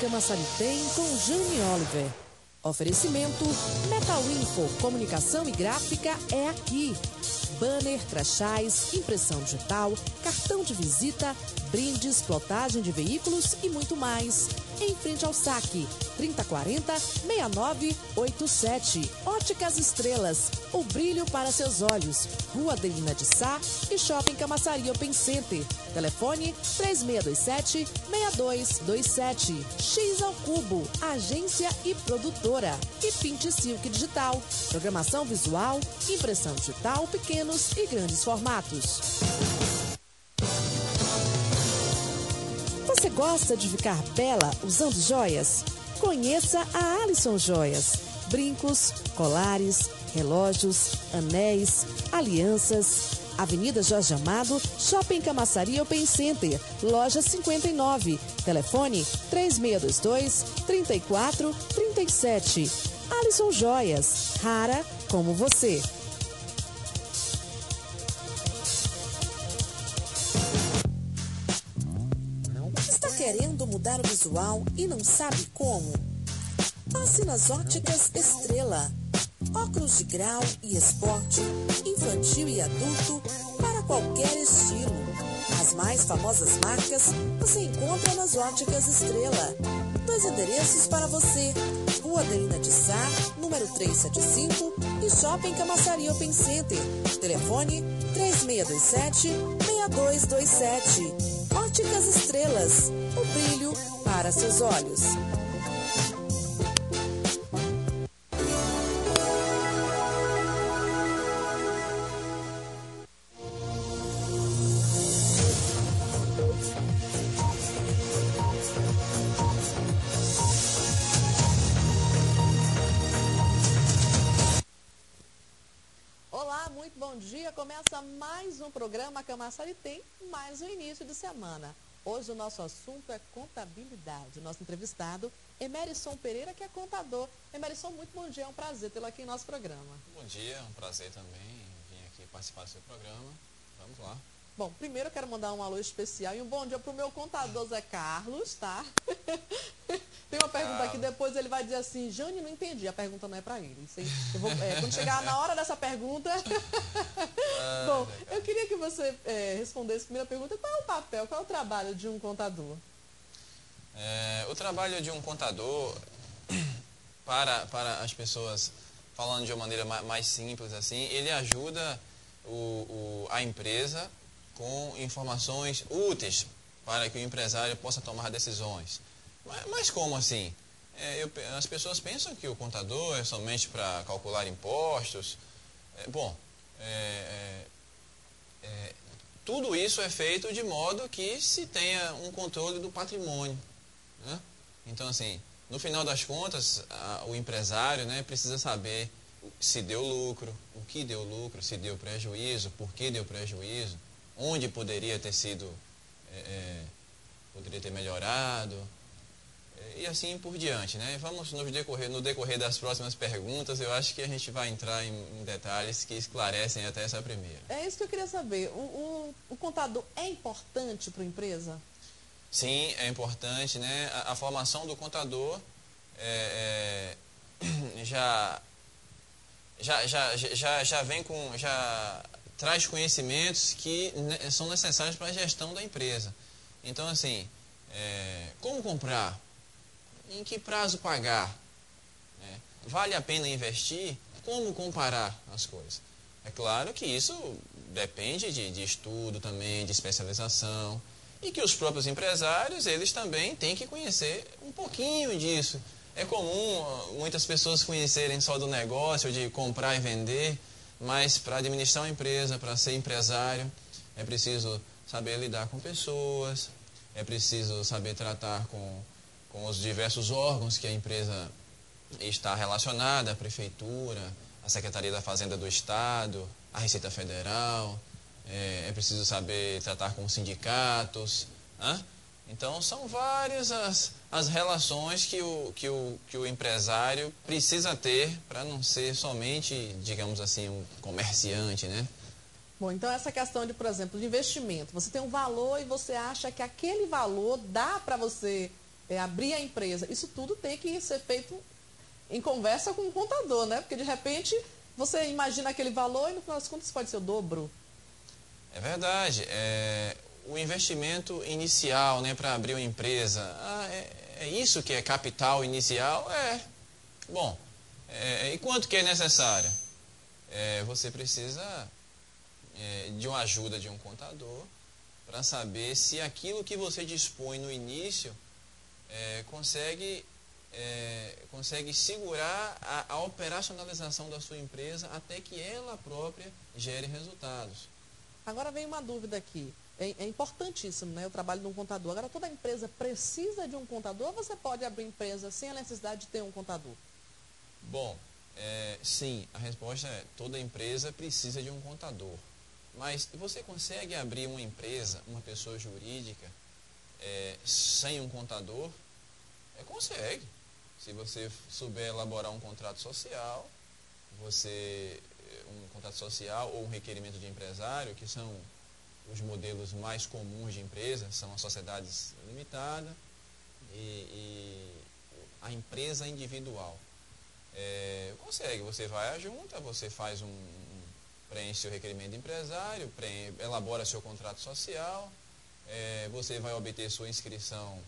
Camaçari tem com Jane Oliver. Oferecimento Metal Info, comunicação e gráfica é aqui. Banner, crachás, impressão digital, cartão de visita, brindes, plotagem de veículos e muito mais. Em frente ao saque, 3040-6987. Óticas Estrelas, o brilho para seus olhos. Rua Adelina de Sá e Shopping Camaçari Open Center. Telefone 3627-6227. X ao Cubo, agência e produtora. E Pinte Silk Digital, programação visual, impressão digital, pequenos e grandes formatos. Você gosta de ficar bela usando joias? Conheça a Alisson Joias. Brincos, colares, relógios, anéis, alianças. Avenida Jorge Amado, Shopping Camaçari Open Center, loja 59. Telefone 3622-3437. Alisson Joias, rara como você. Querendo mudar o visual e não sabe como? Passe nas Óticas Estrela. Óculos de grau e esporte, infantil e adulto, para qualquer estilo. As mais famosas marcas você encontra nas Óticas Estrela. 2 endereços para você. Rua Adelina de Sá, número 375 e Shopping Camaçari Open Center. Telefone 3627-6227. Óticas Estrelas, o brilho para seus olhos. Olá, muito bom dia. Começa mais um programa Camaçari tem, mais um início de semana. Hoje o nosso assunto é contabilidade. O nosso entrevistado, Emerson Pereira, que é contador. Emerson, muito bom dia, é um prazer tê-lo aqui em nosso programa. Bom dia, é um prazer também vir aqui participar do seu programa. Vamos lá. Bom, primeiro eu quero mandar um alô especial e um bom dia para o meu contador Zé Carlos, tá? Tem uma pergunta aqui, depois ele vai dizer assim, Jane, não entendi, a pergunta não é para ele. Quando chegar na hora dessa pergunta... Bom, eu queria que você respondesse a primeira pergunta, qual é o papel, qual é o trabalho de um contador? O trabalho de um contador, para as pessoas, falando de uma maneira mais simples assim, ele ajuda a empresa com informações úteis para que o empresário possa tomar decisões. Mas como assim? As pessoas pensam que o contador é somente para calcular impostos. Tudo isso é feito de modo que se tenha um controle do patrimônio, né? Então, assim, no final das contas, o empresário, né, precisa saber se deu lucro, o que deu lucro, se deu prejuízo, por que deu prejuízo, onde poderia ter sido, poderia ter melhorado, e assim por diante, né? Vamos no decorrer das próximas perguntas, eu acho que a gente vai entrar em detalhes que esclarecem até essa primeira. É isso que eu queria saber. O contador é importante para a empresa? Sim, é importante, né? A formação do contador já traz conhecimentos que são necessários para a gestão da empresa. Então, assim, como comprar? Em que prazo pagar? Vale a pena investir? Como comparar as coisas? É claro que isso depende de estudo também, de especialização, e que os próprios empresários, eles também têm que conhecer um pouquinho disso. É comum muitas pessoas conhecerem só do negócio, de comprar e vender, mas para administrar uma empresa, para ser empresário, é preciso saber lidar com pessoas, é preciso saber tratar com os diversos órgãos que a empresa está relacionada, a Prefeitura, a Secretaria da Fazenda do Estado, a Receita Federal, é preciso saber tratar com os sindicatos, né? Então, são várias as relações que o empresário precisa ter para não ser somente, digamos assim, um comerciante, né? Bom, então essa questão de, por exemplo, de investimento. Você tem um valor e você acha que aquele valor dá para você abrir a empresa. Isso tudo tem que ser feito em conversa com o contador, né? Porque de repente você imagina aquele valor e no final das contas pode ser o dobro. É verdade. O investimento inicial, né, para abrir uma empresa, é isso que é capital inicial? Bom, e quanto que é necessário? Você precisa de uma ajuda de um contador para saber se aquilo que você dispõe no início consegue segurar a operacionalização da sua empresa até que ela própria gere resultados. Agora vem uma dúvida aqui. É importantíssimo, né, o trabalho de um contador. Agora, toda empresa precisa de um contador ou você pode abrir empresa sem a necessidade de ter um contador? Bom, sim, a resposta é toda empresa precisa de um contador. Mas você consegue abrir uma empresa, uma pessoa jurídica, sem um contador? Consegue. Se você souber elaborar um contrato social, um contrato social ou um requerimento de empresário, que são os modelos mais comuns de empresa, são as sociedades limitadas e a empresa individual. Consegue, você vai à junta, você faz preenche seu requerimento de empresário, elabora seu contrato social, você vai obter sua inscrição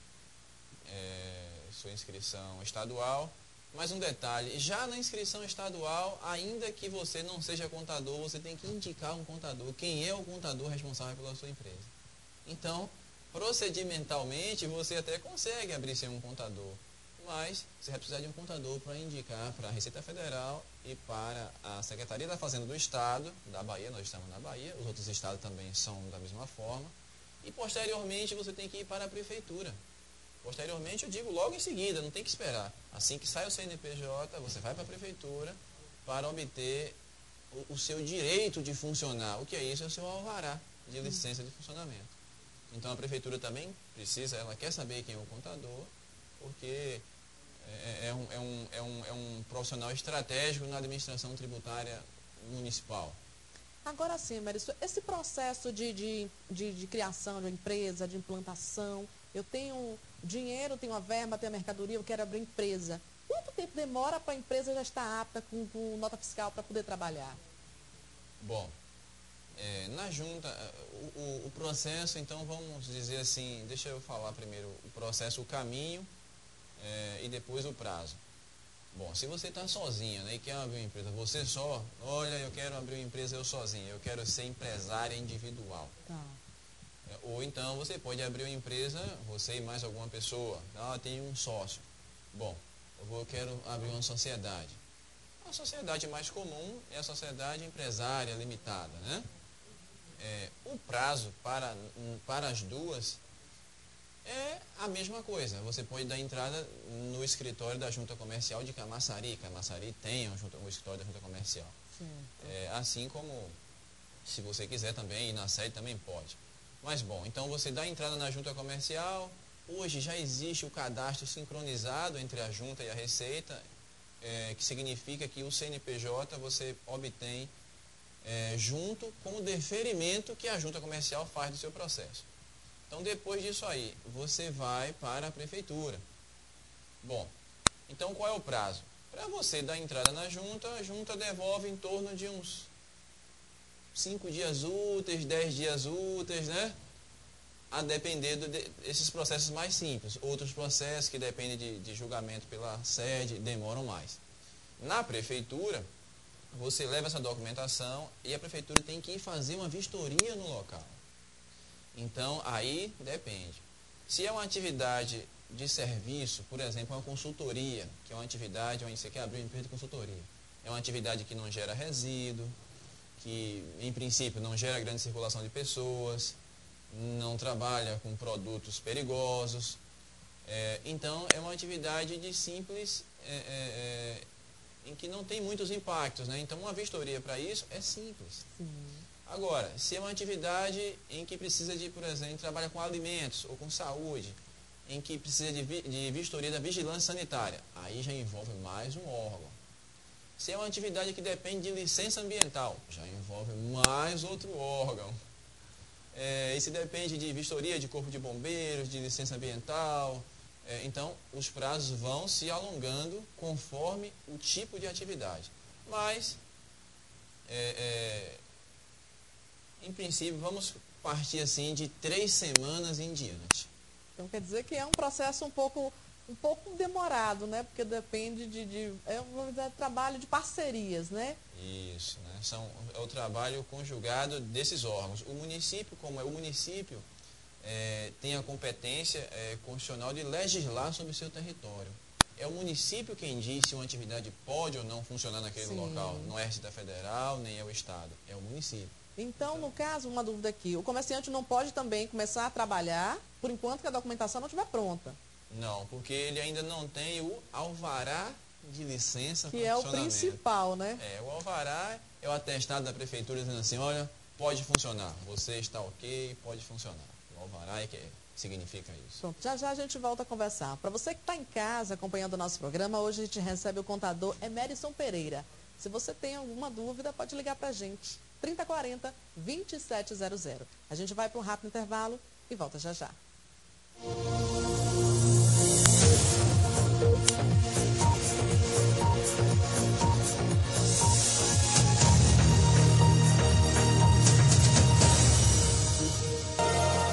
estadual. Mas um detalhe, já na inscrição estadual, ainda que você não seja contador, você tem que indicar um contador, quem é o contador responsável pela sua empresa. Então, procedimentalmente, você até consegue abrir sem um contador, mas você vai precisar de um contador para indicar para a Receita Federal e para a Secretaria da Fazenda do Estado, da Bahia, nós estamos na Bahia, os outros estados também são da mesma forma, e posteriormente você tem que ir para a Prefeitura. Posteriormente, eu digo logo em seguida, não tem que esperar. Assim que sai o CNPJ, você vai para a Prefeitura para obter o seu direito de funcionar. O que é isso? É o seu alvará de licença de funcionamento. Então, a Prefeitura também precisa, ela quer saber quem é o contador, porque é um profissional estratégico na administração tributária municipal. Agora sim, Emerson, esse processo de criação de uma empresa, de implantação, eu tenho dinheiro, tenho a verba, tenho a mercadoria, eu quero abrir empresa. Quanto tempo demora para a empresa já estar apta com nota fiscal para poder trabalhar? Bom, na junta, o processo, então vamos dizer assim, deixa eu falar primeiro o processo, o caminho e depois o prazo. Bom, se você está sozinho, né, e quer abrir uma empresa, você só, olha, eu quero abrir uma empresa eu sozinho, eu quero ser empresária individual. Tá. Ou então você pode abrir uma empresa, você e mais alguma pessoa, tem um sócio. Bom, eu quero abrir uma sociedade. A sociedade mais comum é a sociedade empresária limitada, né? O prazo para as duas é a mesma coisa. Você pode dar entrada no escritório da Junta Comercial de Camaçari. Camaçari tem o escritório da Junta Comercial. Assim como, se você quiser também, ir na sede também pode. Mas bom, então você dá entrada na Junta Comercial. Hoje já existe o cadastro sincronizado entre a Junta e a Receita, que significa que o CNPJ você obtém junto com o deferimento que a Junta Comercial faz do seu processo. Então, depois disso aí, você vai para a Prefeitura. Bom, então qual é o prazo? Para você dar entrada na Junta, a Junta devolve em torno de uns 5 dias úteis, 10 dias úteis, né? A depender desses processos mais simples. Outros processos que dependem de julgamento pela sede demoram mais. Na Prefeitura, você leva essa documentação e a Prefeitura tem que ir fazer uma vistoria no local. Então, aí depende. Se é uma atividade de serviço, por exemplo, uma consultoria, que é uma atividade onde você quer abrir uma empresa de consultoria, é uma atividade que não gera resíduo, que em princípio não gera grande circulação de pessoas, não trabalha com produtos perigosos. Então, é uma atividade de simples, em que não tem muitos impactos, né? Então, uma vistoria para isso é simples. Agora, se é uma atividade em que precisa de, por exemplo, trabalha com alimentos ou com saúde, em que precisa de vistoria da vigilância sanitária, aí já envolve mais um órgão. Se é uma atividade que depende de licença ambiental, já envolve mais outro órgão. E se depende de vistoria de corpo de bombeiros, de licença ambiental, Então, os prazos vão se alongando conforme o tipo de atividade. Mas, em princípio, vamos partir assim de 3 semanas em diante. Então, quer dizer que é um processo um pouco demorado, né? Porque depende vamos dizer, trabalho de parcerias, né? Isso, né? É o trabalho conjugado desses órgãos. O município, como é o município, tem a competência constitucional de legislar sobre o seu território. É o município quem diz se uma atividade pode ou não funcionar naquele Sim. local. Não é a Receita Federal, nem é o Estado. É o município. Então, no caso, uma dúvida aqui, o comerciante não pode também começar a trabalhar por enquanto que a documentação não estiver pronta. Não, porque ele ainda não tem o alvará de licença que é o principal, né? O alvará é o atestado da prefeitura dizendo assim, olha, pode funcionar, você está ok, pode funcionar. O alvará é que significa isso. Pronto, já já a gente volta a conversar. Para você que está em casa acompanhando o nosso programa, hoje a gente recebe o contador Emerson Pereira. Se você tem alguma dúvida, pode ligar para a gente. 3040-2700. A gente vai para um rápido intervalo e volta já já.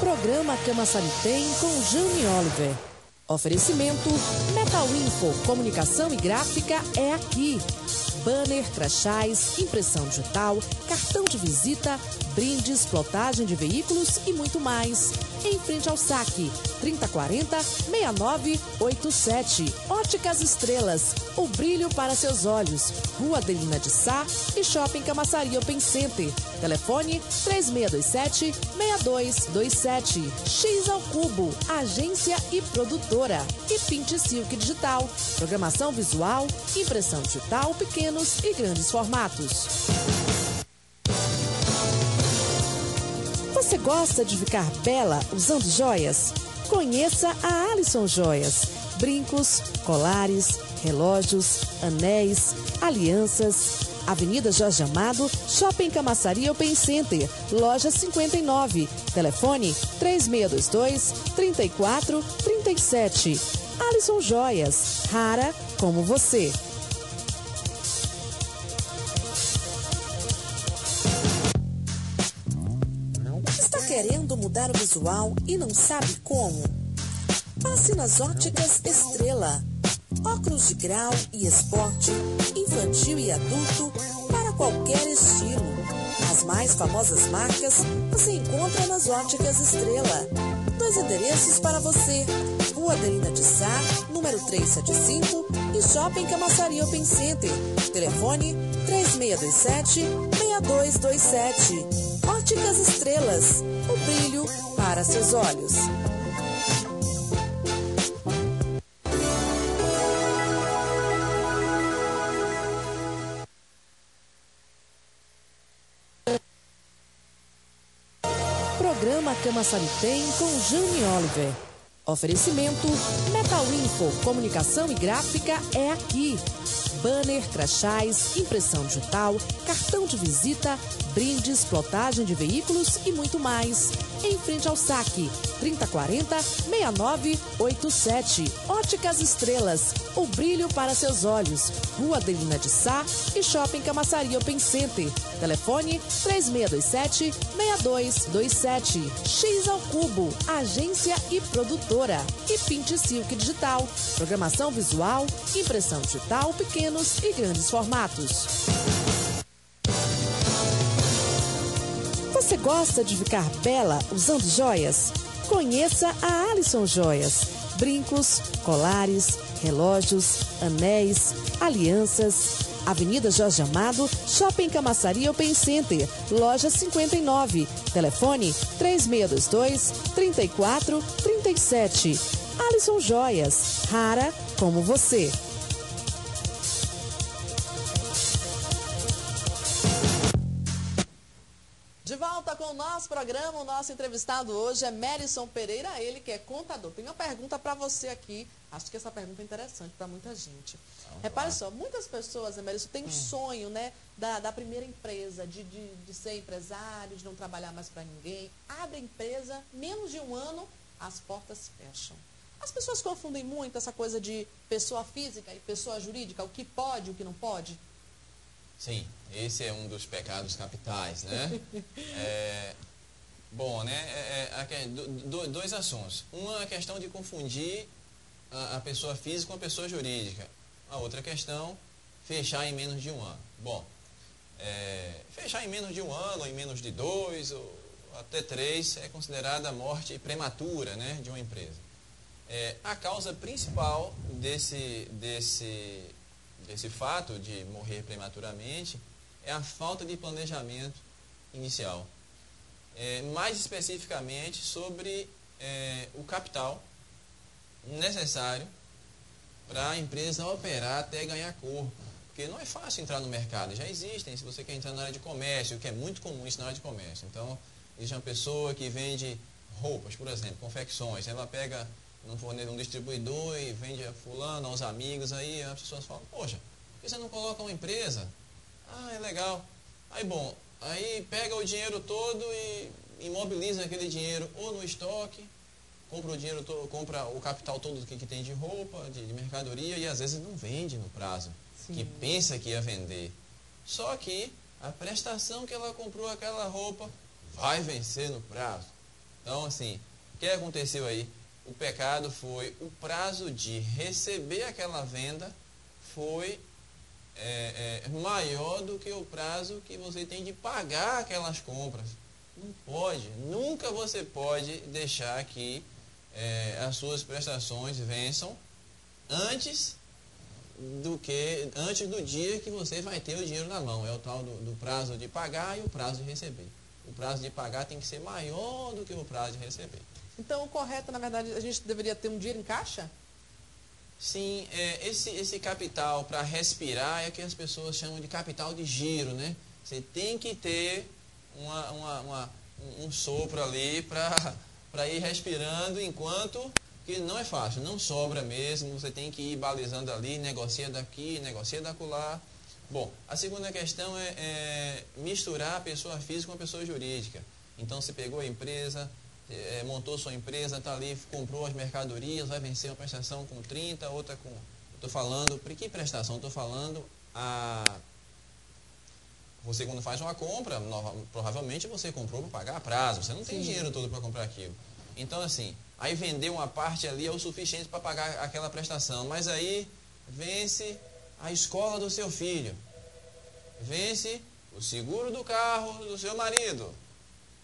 Programa Camaçari tem com Jane Oliver. Oferecimento Metal Info, comunicação e gráfica é aqui. Banner, crachás, impressão digital, cartão de visita, brindes, plotagem de veículos e muito mais. Em frente ao saque, 3040-6987. Óticas Estrelas, o brilho para seus olhos. Rua Adelina de Sá e Shopping Camaçari Open Center. Telefone 3627-6227. X ao Cubo, agência e produtora. E Pinte Silk Digital, programação visual, impressão digital, pequenos e grandes formatos. Você gosta de ficar bela usando joias? Conheça a Alisson Joias. Brincos, colares, relógios, anéis, alianças. Avenida Jorge Amado, Shopping Camaçari Open Center, loja 59. Telefone 3622-3437. Alisson Joias, rara como você. Está querendo mudar o visual e não sabe como? Passe nas Óticas Estrela. Óculos de grau e esporte, infantil e adulto, para qualquer estilo. As mais famosas marcas você encontra nas Óticas Estrela. 2 endereços para você. Rua Adelina de Sá, número 375 e Shopping Camaçari Open Center. Telefone 3627-6227. Óticas Estrelas, o brilho para seus olhos. Programa Camaçari tem com Jane Oliver. Oferecimento Metal Info, comunicação e gráfica é aqui. Banner, crachás, impressão digital, cartão de visita, brindes, plotagem de veículos e muito mais. Em frente ao saque, 3040-6987. Óticas Estrelas, o brilho para seus olhos. Rua Adelina de Sá e Shopping Camaçari Open Center. Telefone 3627-6227. X ao Cubo, agência e produtora. E Pinte Silk Digital, programação visual, impressão digital, pequenos e grandes formatos. Você gosta de ficar bela usando joias? Conheça a Alisson Joias. Brincos, colares, relógios, anéis, alianças. Avenida Jorge Amado, Shopping Camaçari Open Center, loja 59. Telefone 3622-3437. Alisson Joias, rara como você. De volta com o nosso programa, o nosso entrevistado hoje é Emerson Pereira, ele que é contador. Tem uma pergunta para você aqui, acho que essa pergunta é interessante para muita gente. Repare só, muitas pessoas, Emerson, têm um sonho, né, da primeira empresa, de ser empresário, de não trabalhar mais para ninguém. Abre a empresa, menos de um ano, as portas fecham. As pessoas confundem muito essa coisa de pessoa física e pessoa jurídica, o que pode e o que não pode? Sim, esse é um dos pecados capitais, né? Bom, né? Dois assuntos. Uma é a questão de confundir a pessoa física com a pessoa jurídica. A outra questão, fechar em menos de um ano. Bom, fechar em menos de um ano, ou em menos de 2, ou até 3, é considerada a morte prematura, né, de uma empresa. A causa principal desse fato de morrer prematuramente é a falta de planejamento inicial. Mais especificamente sobre o capital necessário para a empresa operar até ganhar corpo. Porque não é fácil entrar no mercado. Já existem, se você quer entrar na área de comércio, que é muito comum isso na área de comércio. Então, existe uma pessoa que vende roupas, por exemplo, confecções. Ela pega um distribuidor e vende a fulano, aos amigos. Aí as pessoas falam, poxa, por que você não coloca uma empresa? Ah, é legal. Aí pega o dinheiro todo e imobiliza aquele dinheiro ou no estoque, compra o dinheiro todo, compra o capital todo que tem de roupa, de mercadoria, e às vezes não vende no prazo. Sim. Que pensa que ia vender. Só que a prestação que ela comprou aquela roupa vai vencer no prazo. Então, assim, o que aconteceu aí? O pecado foi o prazo de receber aquela venda foi maior do que o prazo que você tem de pagar aquelas compras. Não pode, nunca você pode deixar que as suas prestações vençam antes do dia que você vai ter o dinheiro na mão. É o tal do prazo de pagar e o prazo de receber. O prazo de pagar tem que ser maior do que o prazo de receber. Então, o correto, na verdade, a gente deveria ter um dinheiro em caixa? Sim, esse capital para respirar é o que as pessoas chamam de capital de giro, né? Você tem que ter um sopro ali para ir respirando, enquanto que não é fácil, não sobra mesmo, você tem que ir balizando ali, negocia daqui, negocia dacolá. Bom, a segunda questão é misturar a pessoa física com a pessoa jurídica. Então, você pegou a empresa, montou sua empresa, está ali, comprou as mercadorias, vai vencer uma prestação com 30, outra com... Estou falando, por que prestação? Estou falando você quando faz uma compra, provavelmente você comprou para pagar a prazo, você não tem dinheiro todo para comprar aquilo. Então, assim, aí vender uma parte ali é o suficiente para pagar aquela prestação, mas aí vence a escola do seu filho, vence o seguro do carro do seu marido,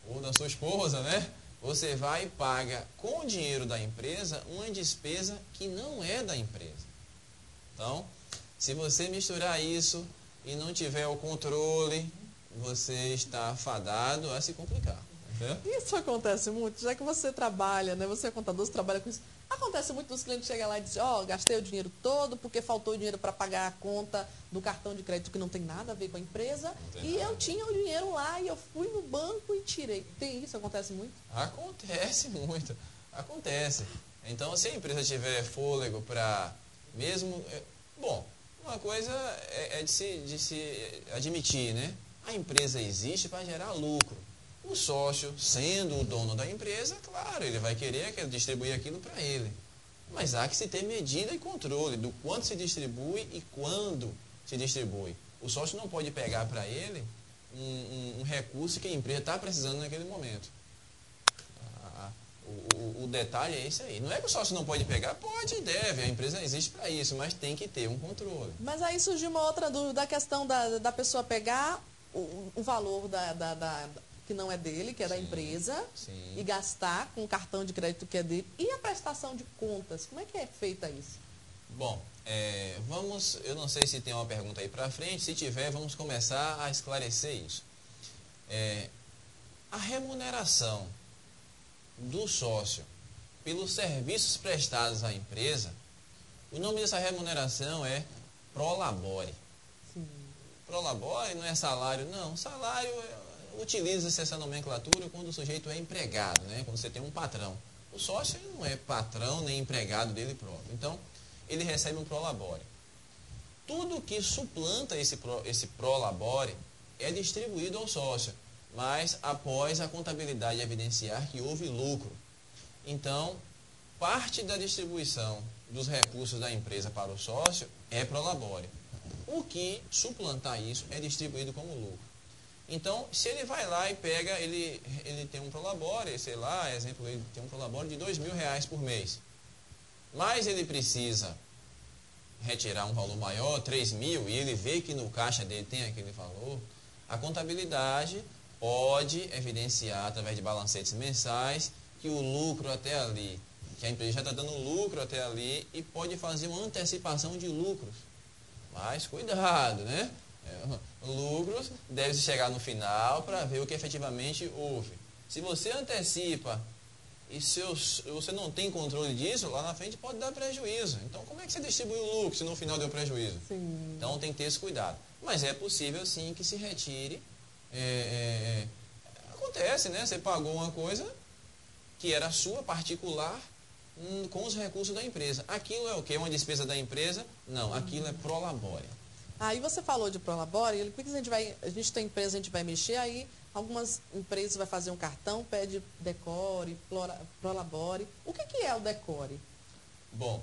ou da sua esposa, né? Você vai e paga com o dinheiro da empresa uma despesa que não é da empresa. Então, se você misturar isso e não tiver o controle, você está fadado a se complicar. Entendeu? Isso acontece muito, já que você trabalha, né? Você é contador, você trabalha com isso. Acontece muito dos clientes chegar lá e dizer, gastei o dinheiro todo porque faltou dinheiro para pagar a conta do cartão de crédito que não tem nada a ver com a empresa e eu tinha o dinheiro lá e eu fui no banco e tirei. Tem isso? Acontece muito? Acontece muito. Acontece. Então, se a empresa tiver fôlego para mesmo... Bom, uma coisa é de se admitir, né? A empresa existe para gerar lucro. O sócio, sendo o dono da empresa, claro, ele vai querer distribuir aquilo para ele. Mas há que se ter medida e controle do quanto se distribui e quando se distribui. O sócio não pode pegar para ele um recurso que a empresa está precisando naquele momento. O detalhe é esse aí. Não é que o sócio não pode pegar, pode e deve, a empresa existe para isso, mas tem que ter um controle. Mas aí surgiu uma outra dúvida, da questão da pessoa pegar o valor que não é dele, que é da empresa, e gastar com o cartão de crédito que é dele. E a prestação de contas, como é que é feita isso? Bom, eu não sei se tem uma pergunta aí para frente, se tiver, vamos começar a esclarecer isso. A remuneração do sócio pelos serviços prestados à empresa, o nome dessa remuneração é prolabore. Sim. Prolabore não é salário, não. Salário utiliza-se essa nomenclatura quando o sujeito é empregado, né? Quando você tem um patrão. O sócio não é patrão nem empregado dele próprio. Então, ele recebe um prolabore. Tudo que suplanta esse prolabore é distribuído ao sócio, mas após a contabilidade evidenciar que houve lucro. Então, parte da distribuição dos recursos da empresa para o sócio é prolabore. O que suplantar isso é distribuído como lucro. Então, se ele vai lá e pega, ele tem um prolabore, sei lá, exemplo, ele tem um prolabore de R$2.000 por mês. Mas ele precisa retirar um valor maior, 3.000, e ele vê que no caixa dele tem aquele valor, a contabilidade pode evidenciar, através de balancetes mensais, que o lucro até ali, que a empresa já está dando lucro até ali, e pode fazer uma antecipação de lucros. Mas cuidado, né? Lucros deve chegar no final para ver o que efetivamente houve. Se você antecipa e se você não tem controle disso, lá na frente pode dar prejuízo. Então, como é que você distribui o lucro se no final deu prejuízo? Sim. Então, tem que ter esse cuidado. Mas é possível, sim, que se retire. Acontece, né? Você pagou uma coisa que era sua, particular, com os recursos da empresa. Aquilo é o quê? É uma despesa da empresa? Não, aquilo é prolabore. Aí você falou de prolabore, porque a gente tem empresa, a gente vai mexer, aí algumas empresas vai fazer um cartão, pede decore, prolabore. O que é o decore? Bom,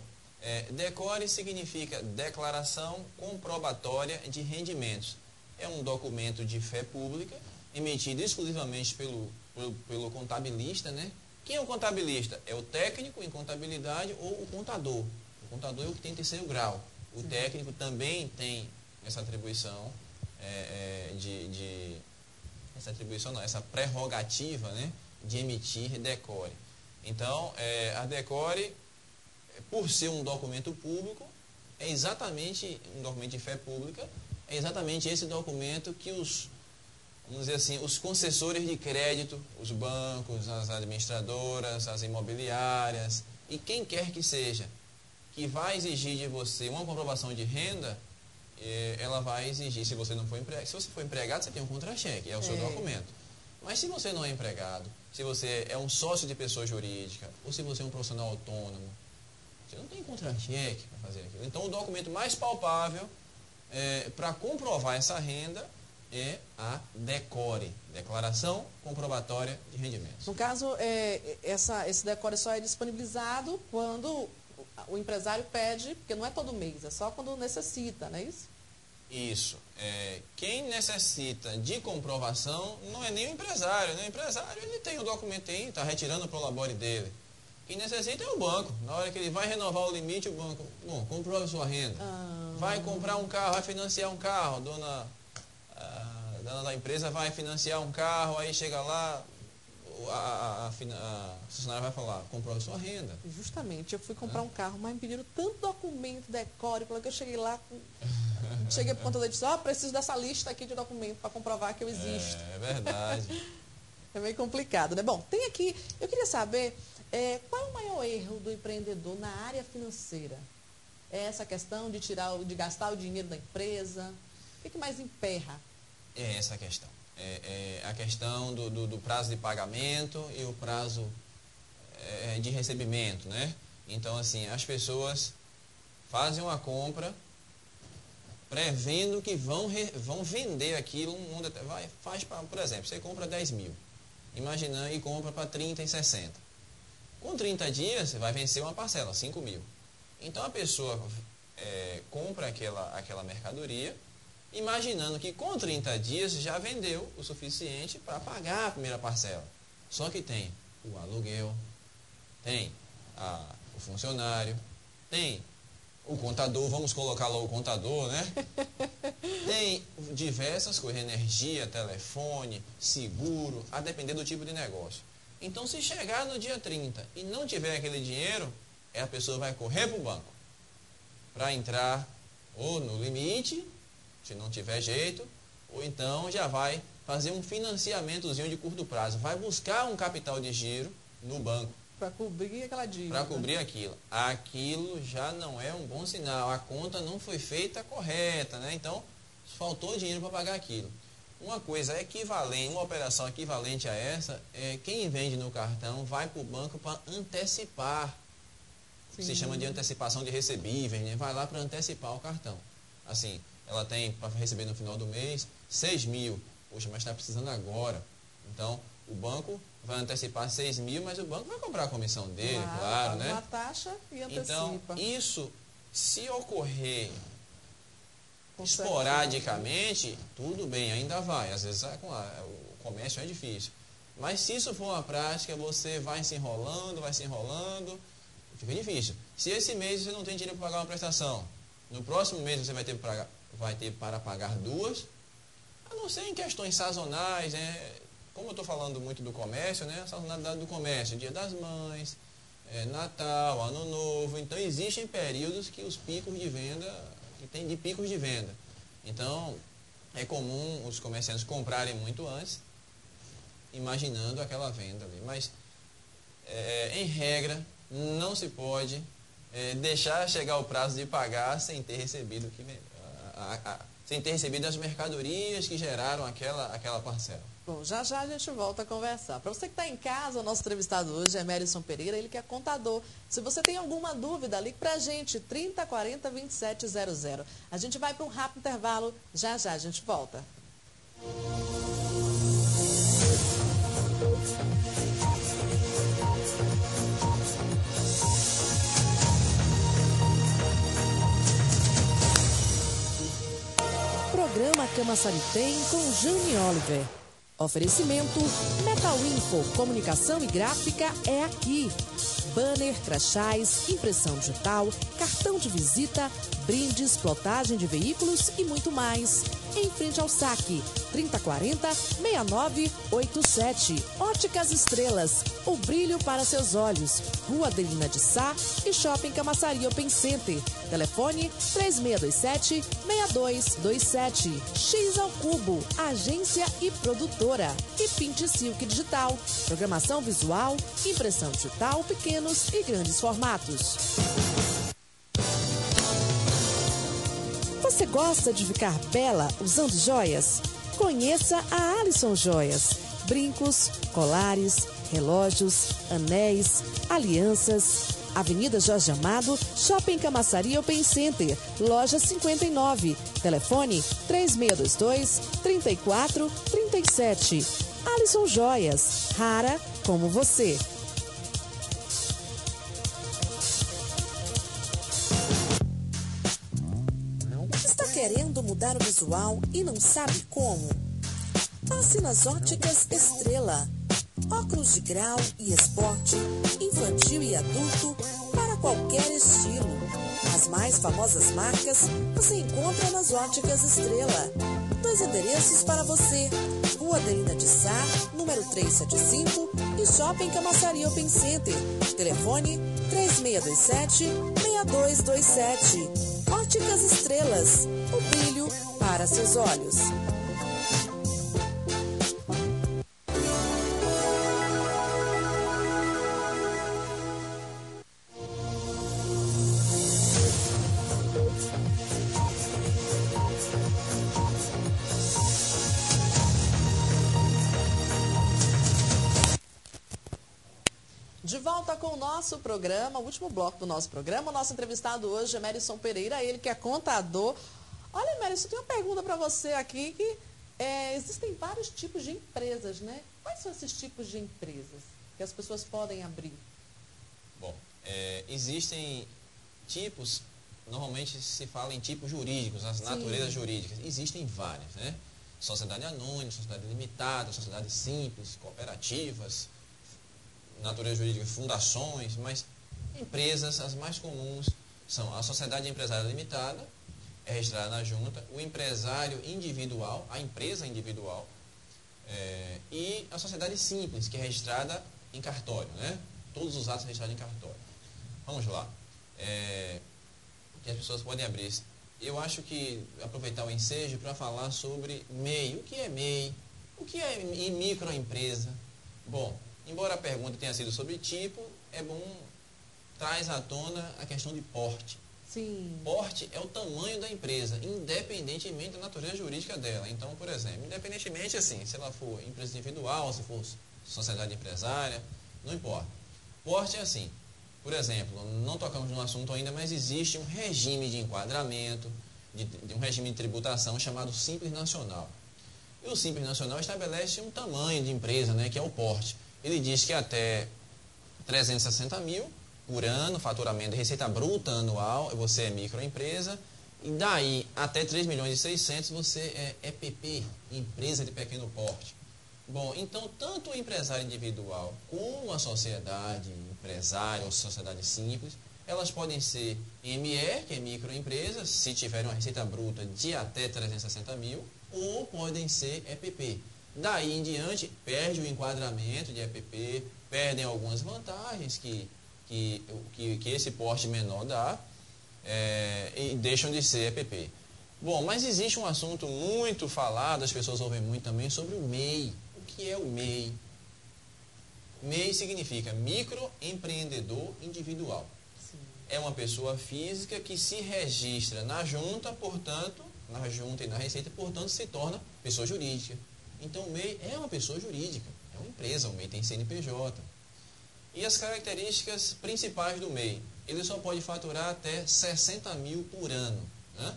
decore significa declaração comprobatória de rendimentos. É um documento de fé pública, emitido exclusivamente pelo contabilista, né? Quem é o contabilista? É o técnico em contabilidade ou o contador. O contador é o que tem terceiro grau. O técnico também tem essa atribuição essa prerrogativa, né, de emitir decore. Então, a decore, por ser um documento público, é exatamente um documento de fé pública, é exatamente esse documento que vamos dizer assim, os concessores de crédito, os bancos, as administradoras, as imobiliárias e quem quer que seja, que vai exigir de você uma comprovação de renda, ela vai exigir, se você não for empregado. Se você for empregado, você tem um contra-cheque, é o seu documento. Mas se você não é empregado, se você é um sócio de pessoa jurídica, ou se você é um profissional autônomo, você não tem contra-cheque para fazer aquilo. Então, o documento mais palpável para comprovar essa renda é a DECORE, Declaração Comprobatória de Rendimentos. No caso, esse decore só é disponibilizado quando o empresário pede, porque não é todo mês, é só quando necessita, não é isso? Isso. Quem necessita de comprovação não é nem o empresário, né? O empresário ele tem o documento aí, está retirando o prolabore dele. Quem necessita é o banco. Na hora que ele vai renovar o limite, o banco, comprove sua renda. Vai comprar um carro, vai financiar um carro, dona da empresa vai financiar um carro, aí chega lá, a funcionária vai falar, comprove sua renda. Justamente, eu fui comprar um carro, mas me pediram tanto documento, decore, que eu cheguei lá, cheguei para o contador e disse, preciso dessa lista aqui de documentos para comprovar que eu existo. É verdade. É meio complicado, né? Bom, tem aqui, eu queria saber, qual é o maior erro do empreendedor na área financeira? É essa questão de gastar o dinheiro da empresa? O que mais emperra? É essa a questão. A questão do prazo de pagamento e o prazo de recebimento, né? Então, assim, as pessoas fazem uma compra prevendo que vão vender aquilo, por exemplo, você compra 10 mil, imaginando, e compra para 30 e 60. Com 30 dias, você vai vencer uma parcela, 5 mil. Então, a pessoa compra aquela mercadoria, imaginando que com 30 dias já vendeu o suficiente para pagar a primeira parcela. Só que tem o aluguel, tem o funcionário, tem o contador, vamos colocar lá o contador, né? Tem diversas coisas, energia, telefone, seguro, a depender do tipo de negócio. Então, se chegar no dia 30 e não tiver aquele dinheiro, a pessoa vai correr para o banco para entrar ou no limite, se não tiver jeito, ou então já vai fazer um financiamentozinho de curto prazo. Vai buscar um capital de giro no banco. Para cobrir aquela dívida. Para cobrir aquilo. Aquilo já não é um bom sinal. A conta não foi feita correta, né? Então, faltou dinheiro para pagar aquilo. Uma coisa equivalente, uma operação equivalente a essa, quem vende no cartão vai para o banco para antecipar. Sim. Se chama de antecipação de recebíveis, né? Vai lá para antecipar o cartão. Assim, ela tem para receber no final do mês 6 mil. Poxa, mas está precisando agora. Então, O banco vai antecipar 6 mil, mas o banco vai cobrar a comissão dele, claro, né? Uma taxa e antecipa. Então, isso, se ocorrer Com esporadicamente, tudo bem, ainda vai. Às vezes o comércio é difícil. Mas se isso for uma prática, você vai se enrolando, fica difícil. Se esse mês você não tem dinheiro para pagar uma prestação, no próximo mês você vai ter para pagar 2, a não ser em questões sazonais, né? Como eu estou falando muito do comércio, né? A sazonalidade do comércio, Dia das Mães, Natal, Ano Novo. Então, existem períodos que os picos de venda, que tem de picos de venda. Então, é comum os comerciantes comprarem muito antes, imaginando aquela venda ali. Mas, em regra, não se pode deixar chegar o prazo de pagar sem ter recebido sem ter recebido as mercadorias que geraram aquela parcela. Bom, já a gente volta a conversar. Para você que está em casa, o nosso entrevistado hoje é Merison Pereira, ele que é contador. Se você tem alguma dúvida, ligue para a gente, 3040 2700. A gente vai para um rápido intervalo, já a gente volta. Programa Camaçari tem com Jane Oliver. Oferecimento Metal Info, comunicação e gráfica é aqui. Banner, crachás, impressão digital, cartão de visita, brindes, plotagem de veículos e muito mais. Em frente ao saque, 3040-6987. Óticas Estrelas, o brilho para seus olhos. Rua Adelina de Sá e Shopping Camaçari Open Center. Telefone 3627-6227. X ao Cubo, agência e produtora. E Pinte Silk Digital, programação visual, impressão digital, pequenos e grandes formatos. Você gosta de ficar bela usando joias? Conheça a Alisson Joias. Brincos, colares, relógios, anéis, alianças. Avenida Jorge Amado, Shopping Camaçari Open Center, loja 59. Telefone 3622-3437. Alisson Joias, rara como você. Está querendo mudar o visual e não sabe como? Passe nas Óticas Estrela. Óculos de grau e esporte, infantil e adulto, para qualquer estilo. As mais famosas marcas você encontra nas Óticas Estrela. 2 endereços para você: Rua Adelina de Sá, número 375 e Shopping Camaçari Open Center. Telefone 3627-6227. Óticas Estrelas, o brilho para seus olhos. De volta com o nosso programa, o último bloco do nosso programa. O nosso entrevistado hoje é Merison Pereira, ele que é contador. Olha, Merison, tem uma pergunta para você aqui, que existem vários tipos de empresas, né? Quais são esses tipos de empresas que as pessoas podem abrir? Bom, existem tipos, normalmente se fala em tipos jurídicos, as naturezas jurídicas. Existem várias, né? Sociedade anônima, sociedade limitada, sociedade simples, cooperativas, natureza jurídica, fundações, mas empresas, as mais comuns são a sociedade empresária limitada, é registrada na junta, o empresário individual, a empresa individual, e a sociedade simples, que é registrada em cartório, né? Todos os atos registrados em cartório. Vamos lá. Que as pessoas podem abrir. Eu acho que aproveitar o ensejo para falar sobre MEI. O que é MEI? O que é microempresa? Bom, embora a pergunta tenha sido sobre tipo, é bom, traz à tona a questão de porte. Sim. Porte é o tamanho da empresa, independentemente da natureza jurídica dela. Então, por exemplo, independentemente assim, se ela for empresa individual, se for sociedade empresária, não importa. Porte é assim, por exemplo, não tocamos no assunto ainda, mas existe um regime de enquadramento, de um regime de tributação chamado Simples Nacional. E o Simples Nacional estabelece um tamanho de empresa, né, que é o porte. Ele diz que até 360 mil por ano, faturamento de receita bruta anual, você é microempresa. E daí até 3 milhões e 600 você é EPP, empresa de pequeno porte. Bom, então tanto o empresário individual como a sociedade empresária ou sociedade simples, elas podem ser ME, que é microempresa, se tiverem uma receita bruta de até 360 mil, ou podem ser EPP. Daí em diante, perde o enquadramento de EPP, perdem algumas vantagens que esse porte menor dá, e deixam de ser EPP. Bom, mas existe um assunto muito falado, as pessoas ouvem muito também, sobre o MEI. O que é o MEI? MEI significa microempreendedor individual. Sim. É uma pessoa física que se registra na junta, portanto, na junta e na receita, portanto, se torna pessoa jurídica. Então, o MEI é uma pessoa jurídica, é uma empresa, o MEI tem CNPJ. E as características principais do MEI? Ele só pode faturar até 60 mil por ano, né?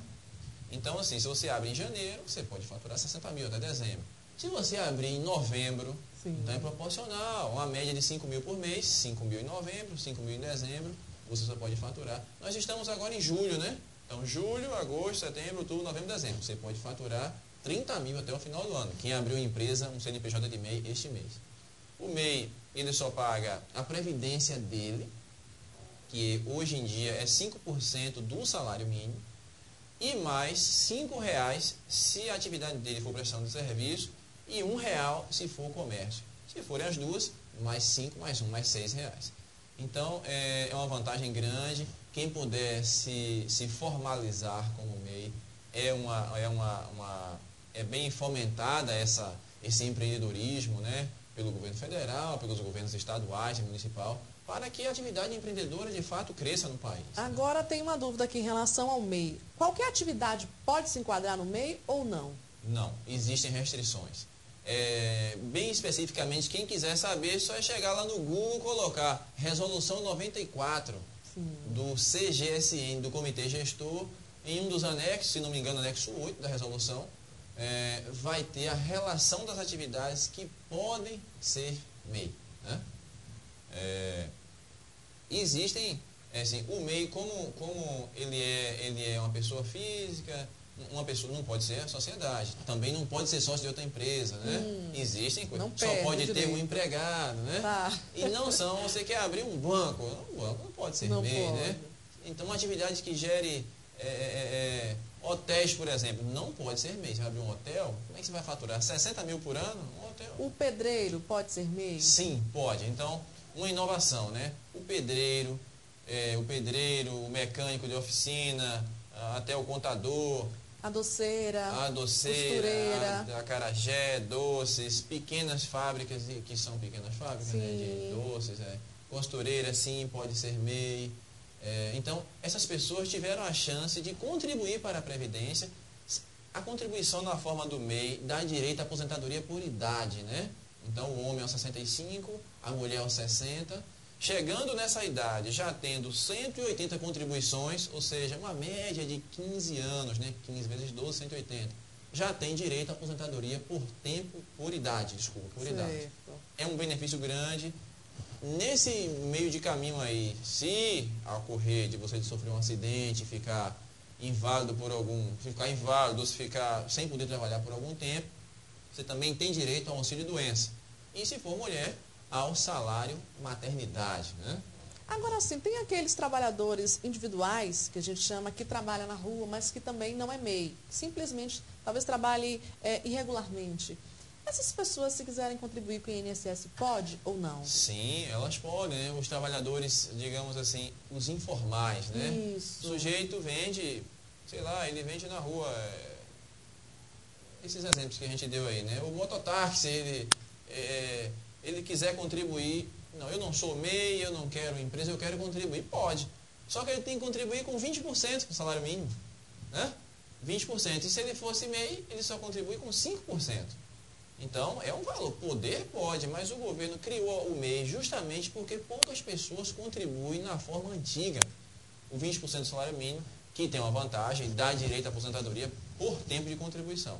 Então, assim, se você abre em janeiro, você pode faturar 60 mil até dezembro. Se você abrir em novembro, Sim. então é proporcional, uma média de 5 mil por mês, 5 mil em novembro, 5 mil em dezembro, você só pode faturar. Nós estamos agora em julho, né? Então, julho, agosto, setembro, outubro, novembro, dezembro. Você pode faturar 30 mil até o final do ano. Quem abriu empresa, um CNPJ de MEI, este mês. O MEI, ele só paga a previdência dele, que hoje em dia é 5% do salário mínimo, e mais R$5 se a atividade dele for prestação de serviço, e R$1 se for comércio. Se forem as duas, mais 5, mais 1, mais R$6. Então, é uma vantagem grande. Quem puder se formalizar como MEI, é bem fomentada esse empreendedorismo, né, pelo governo federal, pelos governos estaduais e municipal, para que a atividade empreendedora de fato cresça no país. Agora tem uma dúvida aqui em relação ao MEI. Qualquer atividade pode se enquadrar no MEI ou não? Não, existem restrições. Bem especificamente, quem quiser saber, só é chegar lá no Google, colocar Resolução 94 Sim. do CGSN, do Comitê Gestor, em um dos anexos, se não me engano, anexo 8 da resolução, vai ter a relação das atividades que podem ser MEI, né? Existem, assim, o MEI, como ele é uma pessoa física, uma pessoa não pode ser a sociedade, também não pode ser sócio de outra empresa, né? Existem coisas, só pode ter um empregado, né? Tá. E não são, você quer abrir um banco não pode ser MEI, né? Então, uma atividade que gere hotéis, por exemplo, não pode ser MEI. Você vai abrir um hotel, como é que você vai faturar? 60 mil por ano? Um hotel? O pedreiro pode ser MEI? Sim, pode. Então, uma inovação, né? O pedreiro, o mecânico de oficina, até o contador, a doceira, costureira, a acarajé, doces, pequenas fábricas, que são pequenas fábricas, né, de doces, costureira, sim, pode ser MEI. Então, essas pessoas tiveram a chance de contribuir para a Previdência. A contribuição na forma do MEI dá direito à aposentadoria por idade, né? Então, o homem aos 65, a mulher aos 60. Chegando nessa idade, já tendo 180 contribuições, ou seja, uma média de 15 anos, né? 15 vezes 12, 180. Já tem direito à aposentadoria por idade. É um benefício grande. Nesse meio de caminho aí, se ocorrer de você sofrer um acidente, ficar inválido ou se ficar sem poder trabalhar por algum tempo, você também tem direito ao auxílio doença. E se for mulher, ao salário maternidade, né? Agora sim, tem aqueles trabalhadores individuais, que a gente chama, que trabalham na rua, mas que também não é MEI. Simplesmente, talvez trabalhe irregularmente. Essas pessoas, se quiserem contribuir com o INSS, pode ou não? Sim, elas podem, né? Os trabalhadores, digamos assim, os informais, né? Isso. O sujeito vende, sei lá, ele vende na rua. Esses exemplos que a gente deu aí, né? O mototáxi, ele quiser contribuir, não, eu não sou MEI, eu não quero empresa, eu quero contribuir, pode. Só que ele tem que contribuir com 20% do salário mínimo, né? 20%. E se ele fosse MEI, ele só contribui com 5%. Então, é um valor. Poder pode, mas o governo criou o MEI justamente porque poucas pessoas contribuem na forma antiga. O 20% do salário mínimo, que tem uma vantagem, dá direito à aposentadoria por tempo de contribuição.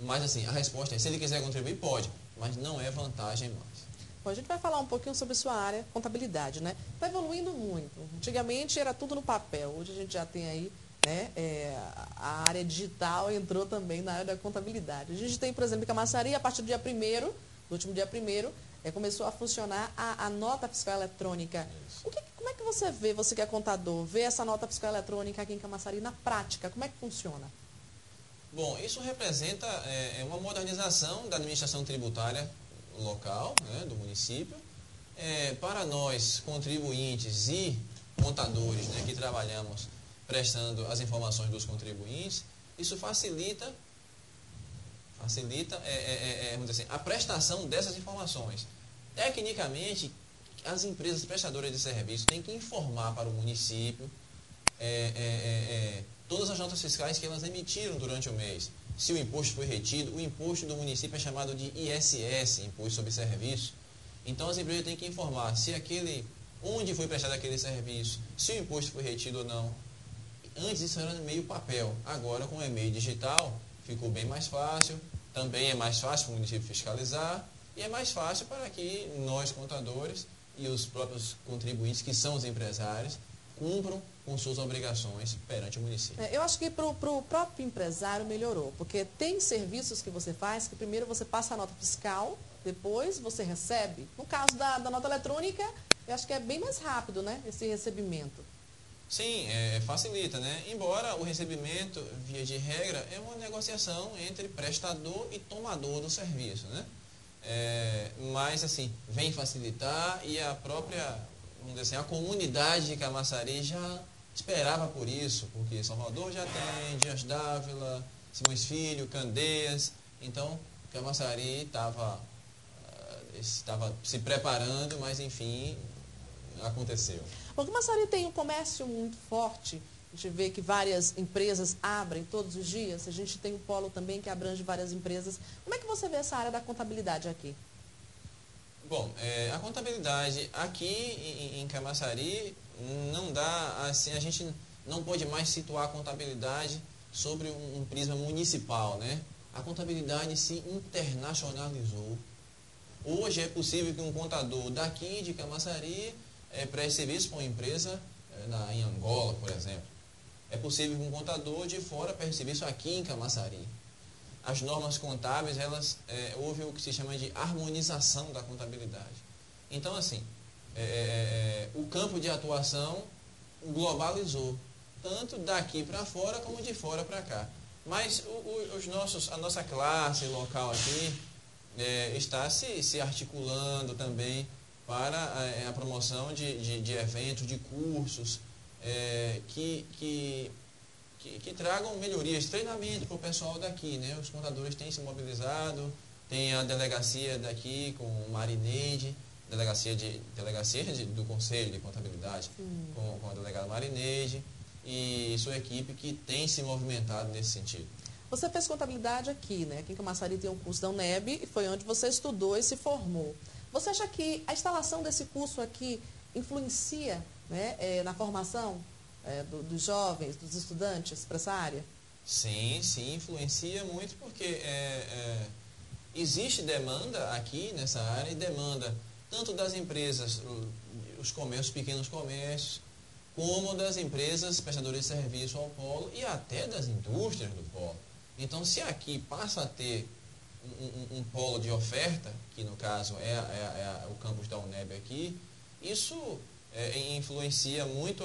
Mas assim, a resposta é, se ele quiser contribuir, pode, mas não é vantagem mais. Bom, a gente vai falar um pouquinho sobre sua área, contabilidade, né? Está evoluindo muito. Antigamente era tudo no papel, hoje a gente já tem aí, né, a área digital entrou também na área da contabilidade. A gente tem, por exemplo, em Camaçari, a partir do dia 1º, do último dia 1º, começou a funcionar a nota fiscal eletrônica. Como é que você vê, você que é contador, vê essa nota fiscal eletrônica aqui em Camaçari na prática? Como é que funciona? Bom, isso representa uma modernização da administração tributária local, né, do município. Para nós, contribuintes e contadores, né, que trabalhamos prestando as informações dos contribuintes, isso facilita vamos dizer assim, a prestação dessas informações. Tecnicamente, as empresas prestadoras de serviço têm que informar para o município todas as notas fiscais que elas emitiram durante o mês. Se o imposto foi retido, o imposto do município é chamado de ISS, Imposto sobre Serviço. Então, as empresas têm que informar onde foi prestado aquele serviço, se o imposto foi retido ou não. Antes isso era no meio papel, agora com o e-mail digital ficou bem mais fácil, também é mais fácil para o município fiscalizar e é mais fácil para que nós, contadores, e os próprios contribuintes, que são os empresários, cumpram com suas obrigações perante o município. Eu acho que para o próprio empresário melhorou, porque tem serviços que você faz que primeiro você passa a nota fiscal, depois você recebe. No caso da nota eletrônica, eu acho que é bem mais rápido, né, esse recebimento. Sim, facilita, né? Embora o recebimento, via de regra, é uma negociação entre prestador e tomador do serviço, né? Mas, assim, vem facilitar e a própria, vamos dizer assim, a comunidade de Camaçari já esperava por isso, porque Salvador já tem, Dias Dávila, Simões Filho, Candeias, então Camaçari estava se preparando, mas, enfim, aconteceu. Bom, Camaçari tem um comércio muito forte, a gente vê que várias empresas abrem todos os dias, a gente tem um polo também que abrange várias empresas. Como é que você vê essa área da contabilidade aqui? Bom, a contabilidade aqui em Camaçari não dá, assim, a gente não pode mais situar a contabilidade sobre um prisma municipal, né? A contabilidade se internacionalizou. Hoje é possível que um contador daqui de Camaçari preste serviço para uma empresa em Angola, por exemplo. É possível que um contador de fora preste serviço aqui em Camaçari. As normas contábeis, houve o que se chama de harmonização da contabilidade. Então, assim, o campo de atuação globalizou, tanto daqui para fora como de fora para cá. Mas a nossa classe local aqui está se articulando também para a promoção de eventos, de cursos que tragam melhorias, treinamento para o pessoal daqui, né? Os contadores têm se mobilizado, tem a delegacia daqui com o Marineide, delegacia do Conselho de Contabilidade, com a delegada Marineide e sua equipe que tem se movimentado nesse sentido. Você fez contabilidade aqui, né? Aqui em Camaçari tem um curso da UNEB e foi onde você estudou e se formou. Você acha que a instalação desse curso aqui influencia, né, na formação dos jovens, dos estudantes para essa área? Sim, influencia muito porque existe demanda aqui nessa área e demanda tanto das empresas, os comércios, pequenos comércios, como das empresas prestadoras de serviço ao polo e até das indústrias do polo. Então, se aqui passa a ter um polo de oferta, que no caso o campus da UNEB aqui, isso influencia muito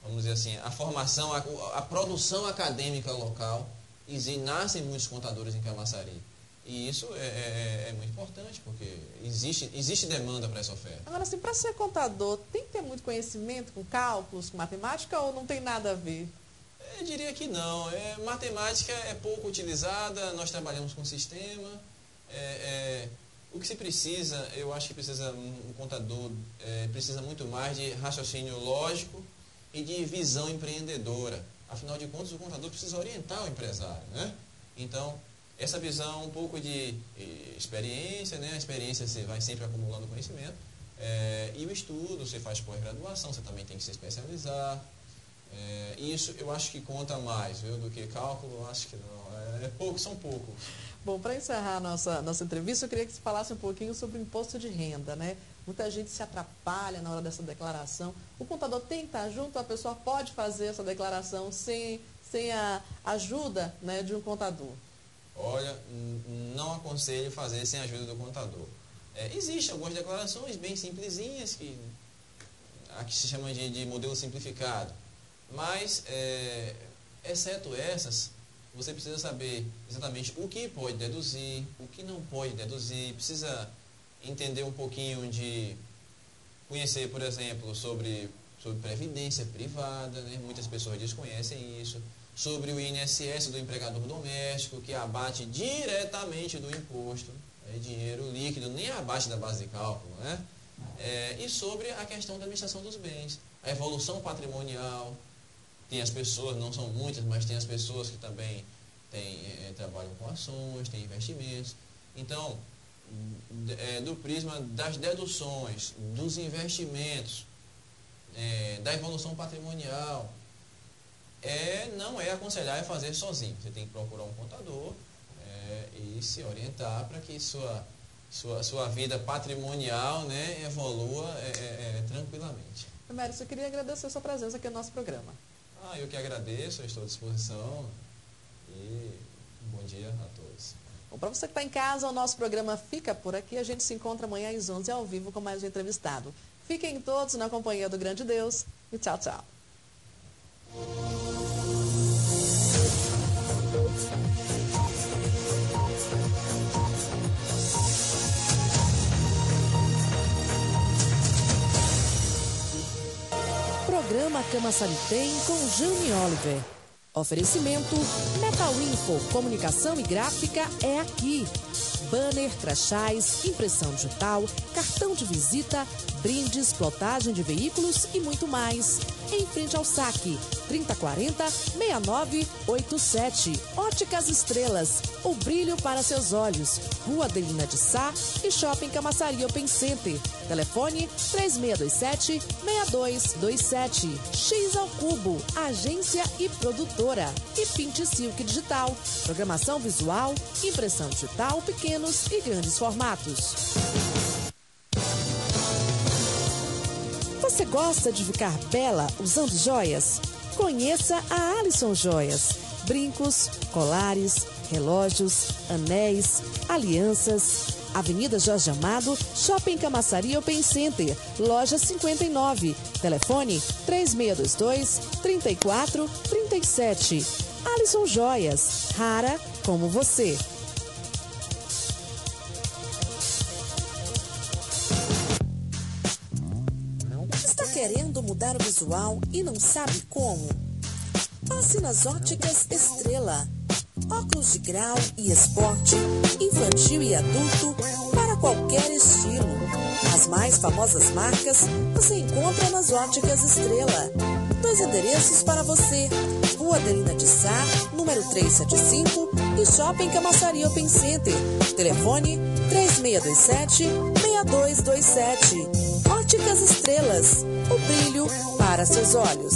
vamos dizer assim, a formação, a produção acadêmica local, e nascem muitos contadores em Camaçari. E isso é muito importante, porque existe demanda para essa oferta. Agora, assim, para ser contador, tem que ter muito conhecimento com cálculos, com matemática, ou não tem nada a ver? Eu diria que não. Matemática é pouco utilizada, nós trabalhamos com sistema. O que se precisa, eu acho que um contador precisa muito mais de raciocínio lógico e de visão empreendedora. Afinal de contas, o contador precisa orientar o empresário, né? Então, essa visão, um pouco de experiência, né? A experiência você vai sempre acumulando conhecimento. E o estudo, você faz pós-graduação, você também tem que se especializar. Isso eu acho que conta mais, viu, do que cálculo, eu acho que não. São poucos. Bom, para encerrar nossa entrevista, eu queria que você falasse um pouquinho sobre o imposto de renda, né? Muita gente se atrapalha na hora dessa declaração. O contador tem que estar junto, a pessoa pode fazer essa declaração sem a ajuda, né, de um contador. Olha, não aconselho fazer sem a ajuda do contador. Existem algumas declarações bem simplesinhas, que se chama de modelo simplificado. Mas, exceto essas, você precisa saber exatamente o que pode deduzir, o que não pode deduzir, precisa entender um pouquinho de conhecer, por exemplo, sobre previdência privada, né? Muitas pessoas desconhecem isso, sobre o INSS do empregador doméstico, que abate diretamente do imposto, dinheiro líquido, nem abate da base de cálculo, né? E sobre a questão da administração dos bens, a evolução patrimonial. Tem as pessoas, não são muitas, mas tem as pessoas que também trabalham com ações, têm investimentos. Então, do prisma das deduções, dos investimentos, da evolução patrimonial, não é aconselhar fazer sozinho. Você tem que procurar um contador e se orientar para que sua vida patrimonial, né, evolua tranquilamente. Mércio, eu queria agradecer a sua presença aqui no nosso programa. Eu que agradeço, eu estou à disposição e bom dia a todos. Bom, para você que está em casa, o nosso programa fica por aqui. A gente se encontra amanhã às 11 ao vivo com mais um entrevistado. Fiquem todos na companhia do grande Deus e tchau, tchau. Programa Camaçari tem com Jane Oliver. Oferecimento Metal Info, comunicação e gráfica é aqui. Banner, crachás, impressão digital, cartão de visita, brindes, plotagem de veículos e muito mais. Em frente ao saque, 3040-6987. Óticas Estrelas, o brilho para seus olhos. Rua Adelina de Sá e Shopping Camaçari Open Center. Telefone 3627-6227. X ao Cubo, agência e produtora. E Pinte Silk Digital, programação visual, impressão digital, pequenos e grandes formatos. Você gosta de ficar bela usando joias? Conheça a Alisson Joias. Brincos, colares, relógios, anéis, alianças. Avenida Jorge Amado, Shopping Camaçari Open Center, loja 59. Telefone 3622-3437. Alisson Joias, rara como você. Está querendo mudar o visual e não sabe como? Passe nas Óticas Estrela. Óculos de grau e esporte, infantil e adulto, para qualquer estilo. As mais famosas marcas você encontra nas Óticas Estrela. 2 endereços para você: Rua Adelina de Sá, número 375 e Shopping Camaçari Open Center. Telefone 3627-6227. Óticas Estrelas, o brilho para seus olhos.